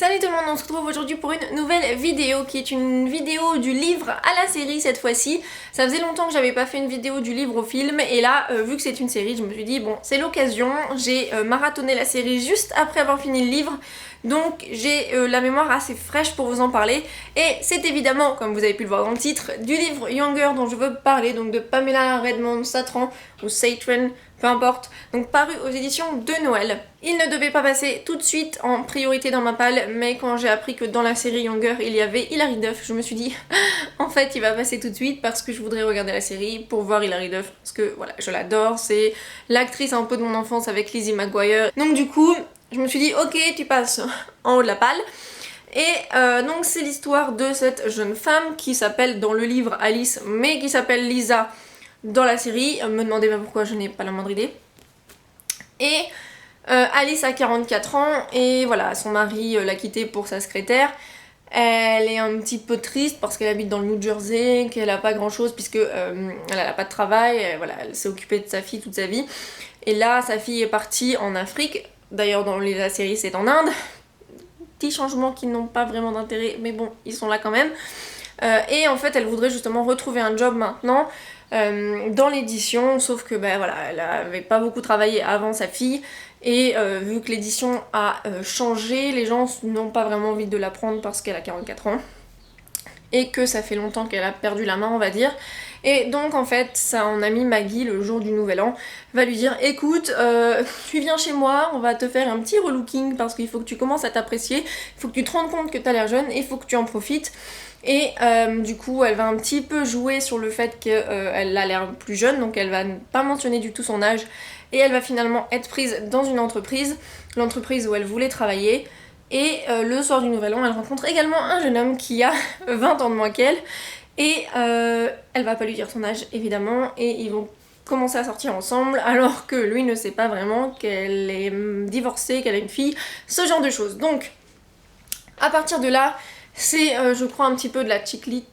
Salut tout le monde, on se retrouve aujourd'hui pour une nouvelle vidéo qui est une vidéo du livre à la série cette fois-ci. Ça faisait longtemps que j'avais pas fait une vidéo du livre au film et là, vu que c'est une série, je me suis dit bon, c'est l'occasion. J'ai marathonné la série juste après avoir fini le livre, donc j'ai la mémoire assez fraîche pour vous en parler. Et c'est évidemment, comme vous avez pu le voir dans le titre, du livre Younger dont je veux parler, donc de Pamela Redmond Satran ou Satran, peu importe, donc paru aux éditions de Noël. Il ne devait pas passer tout de suite en priorité dans ma palle, mais quand j'ai appris que dans la série Younger il y avait Hilary Duff, je me suis dit en fait il va passer tout de suite parce que je voudrais regarder la série pour voir Hilary Duff, parce que voilà, je l'adore, c'est l'actrice un peu de mon enfance avec Lizzie McGuire. Donc du coup, je me suis dit ok, tu passes en haut de la palle. Et donc c'est l'histoire de cette jeune femme qui s'appelle dans le livre Alice, mais qui s'appelle Lisa dans la série. Me demandez pas pourquoi, je n'ai pas la moindre idée. Et Alice a 44 ans et voilà, son mari l'a quittée pour sa secrétaire. Elle est un petit peu triste parce qu'elle habite dans le New Jersey, qu'elle a pas grand chose puisque elle a pas de travail, voilà, elle s'est occupée de sa fille toute sa vie. Et là, sa fille est partie en Afrique, d'ailleurs dans la série c'est en Inde. Petits changements qui n'ont pas vraiment d'intérêt, mais bon, ils sont là quand même. Et en fait, elle voudrait justement retrouver un job maintenant dans l'édition, sauf que ben voilà, elle avait pas beaucoup travaillé avant sa fille. Et vu que l'édition a changé, les gens n'ont pas vraiment envie de la prendre parce qu'elle a 44 ans. Et que ça fait longtemps qu'elle a perdu la main, on va dire. Et donc en fait, son amie Maggie, le jour du nouvel an, va lui dire écoute, tu viens chez moi, on va te faire un petit relooking parce qu'il faut que tu commences à t'apprécier, il faut que tu te rendes compte que t'as l'air jeune et il faut que tu en profites. Et du coup, elle va un petit peu jouer sur le fait qu'elle a l'air plus jeune, donc elle va pas mentionner du tout son âge. Et elle va finalement être prise dans une entreprise, l'entreprise où elle voulait travailler. Et le soir du nouvel an, elle rencontre également un jeune homme qui a 20 ans de moins qu'elle. Et elle va pas lui dire son âge évidemment, et ils vont commencer à sortir ensemble alors que lui ne sait pas vraiment qu'elle est divorcée, qu'elle a une fille, ce genre de choses. Donc à partir de là, c'est je crois un petit peu de la chick lit,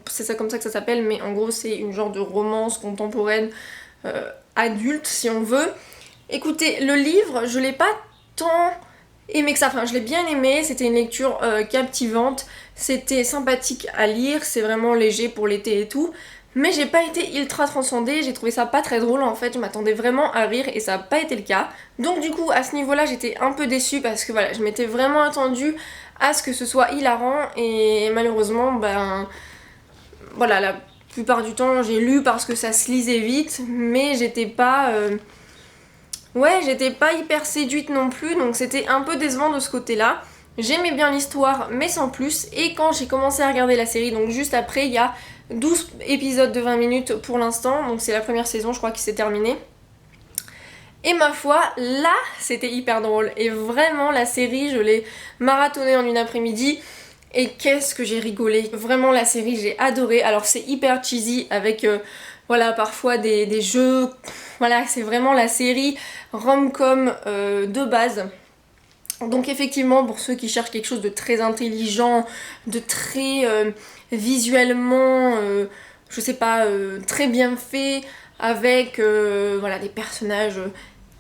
c'est ça comme ça que ça s'appelle, mais en gros c'est une genre de romance contemporaine adulte si on veut. Écoutez, le livre je l'ai pas tant aimé que ça, enfin je l'ai bien aimé, c'était une lecture captivante, c'était sympathique à lire, c'est vraiment léger pour l'été et tout, mais j'ai pas été ultra transcendée, j'ai trouvé ça pas très drôle en fait, je m'attendais vraiment à rire et ça a pas été le cas. Donc du coup à ce niveau là j'étais un peu déçue parce que voilà, je m'étais vraiment attendue à ce que ce soit hilarant et malheureusement ben voilà, la plupart du temps j'ai lu parce que ça se lisait vite, mais j'étais pas ouais, j'étais pas hyper séduite non plus, donc c'était un peu décevant de ce côté-là. J'aimais bien l'histoire, mais sans plus, et quand j'ai commencé à regarder la série, donc juste après, il y a 12 épisodes de 20 minutes pour l'instant, donc c'est la première saison, je crois, qui s'est terminée. Et ma foi, là, c'était hyper drôle, et vraiment, la série, je l'ai marathonnée en une après-midi, et qu'est-ce que j'ai rigolé. Vraiment, la série, j'ai adoré. Alors, c'est hyper cheesy, avec... voilà, parfois des jeux, voilà, c'est vraiment la série rom-com de base. Donc effectivement, pour ceux qui cherchent quelque chose de très intelligent, de très visuellement, je sais pas, très bien fait, avec voilà, des personnages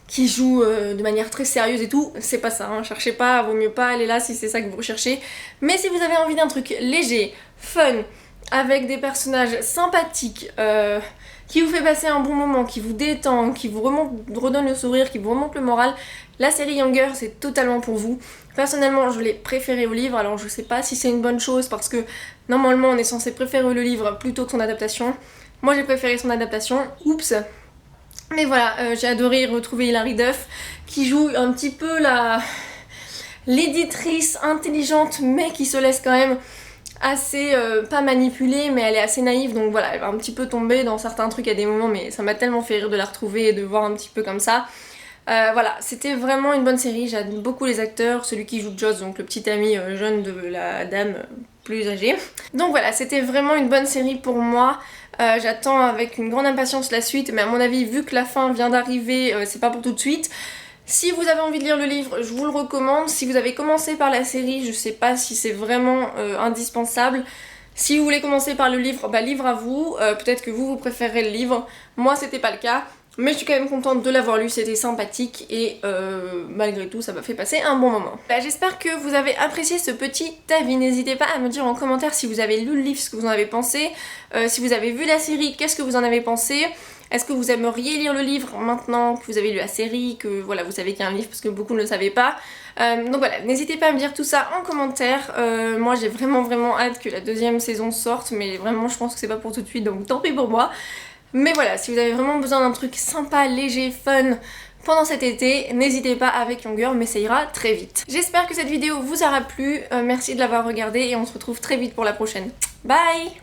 qui jouent de manière très sérieuse et tout, c'est pas ça, hein, cherchez pas, vaut mieux pas aller là si c'est ça que vous recherchez. Mais si vous avez envie d'un truc léger, fun, avec des personnages sympathiques, qui vous fait passer un bon moment, qui vous détend, qui vous redonne le sourire, qui vous remonte le moral, la série Younger c'est totalement pour vous. Personnellement je l'ai préférée au livre, alors je sais pas si c'est une bonne chose parce que normalement on est censé préférer le livre plutôt que son adaptation. Moi j'ai préféré son adaptation, oups. Mais voilà, j'ai adoré retrouver Hilary Duff qui joue un petit peu l'éditrice intelligente mais qui se laisse quand même assez, pas manipulée, mais elle est assez naïve, donc voilà, elle va un petit peu tomber dans certains trucs à des moments, mais ça m'a tellement fait rire de la retrouver et de voir un petit peu comme ça. Voilà, c'était vraiment une bonne série, j'aime beaucoup les acteurs, celui qui joue Joss, donc le petit ami jeune de la dame plus âgée. Donc voilà, c'était vraiment une bonne série pour moi. J'attends avec une grande impatience la suite, mais à mon avis, vu que la fin vient d'arriver, c'est pas pour tout de suite. Si vous avez envie de lire le livre, je vous le recommande. Si vous avez commencé par la série, je sais pas si c'est vraiment indispensable. Si vous voulez commencer par le livre, bah livre à vous. Peut-être que vous préférez le livre. Moi, c'était pas le cas. Mais je suis quand même contente de l'avoir lu, c'était sympathique et malgré tout ça m'a fait passer un bon moment. Bah, j'espère que vous avez apprécié ce petit avis, n'hésitez pas à me dire en commentaire si vous avez lu le livre, ce que vous en avez pensé, si vous avez vu la série, qu'est-ce que vous en avez pensé. Est-ce que vous aimeriez lire le livre maintenant que vous avez lu la série, que voilà vous savez qu'il y a un livre parce que beaucoup ne le savaient pas. Donc voilà, n'hésitez pas à me dire tout ça en commentaire. Moi j'ai vraiment hâte que la deuxième saison sorte, mais vraiment je pense que c'est pas pour tout de suite, donc tant pis pour moi. Mais voilà, si vous avez vraiment besoin d'un truc sympa, léger, fun pendant cet été, n'hésitez pas avec Younger, mais ça ira très vite. J'espère que cette vidéo vous aura plu, merci de l'avoir regardée et on se retrouve très vite pour la prochaine. Bye!